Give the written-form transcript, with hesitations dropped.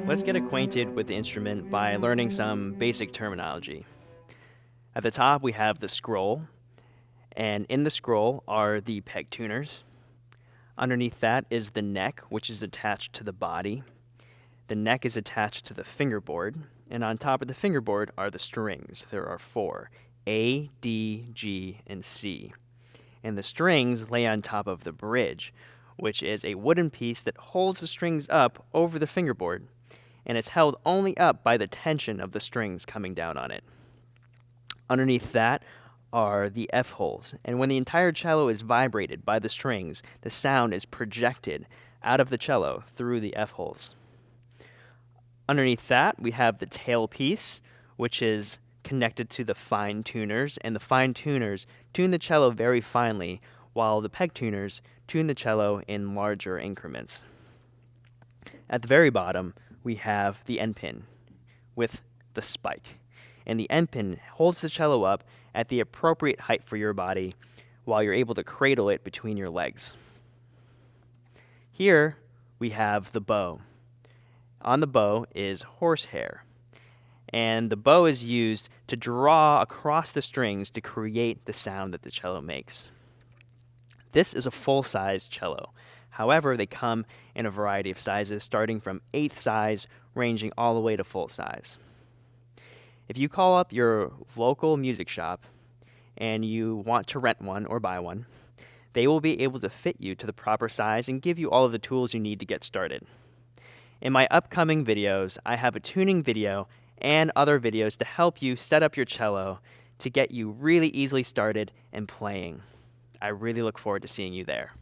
Let's get acquainted with the instrument by learning some basic terminology. At the top, we have the scroll, and in the scroll are the peg tuners. Underneath that is the neck, which is attached to the body. The neck is attached to the fingerboard, and on top of the fingerboard are the strings. There are four: A, D, G, and C. And the strings lay on top of the bridge, which is a wooden piece that holds the strings up over the fingerboard, and it's held only up by the tension of the strings coming down on it. Underneath that are the F holes, and when the entire cello is vibrated by the strings, the sound is projected out of the cello through the F holes. Underneath that, we have the tail piece, which is connected to the fine tuners, and the fine tuners tune the cello very finely, while the peg tuners tune the cello in larger increments. At the very bottom, we have the end pin with the spike, and the end pin holds the cello up at the appropriate height for your body while you're able to cradle it between your legs. Here, we have the bow. On the bow is horsehair, and the bow is used to draw across the strings to create the sound that the cello makes. This is a full-size cello. However, they come in a variety of sizes, starting from 8th size, ranging all the way to full size. If you call up your local music shop and you want to rent one or buy one, they will be able to fit you to the proper size and give you all of the tools you need to get started. In my upcoming videos, I have a tuning video and other videos to help you set up your cello to get you really easily started and playing. I really look forward to seeing you there.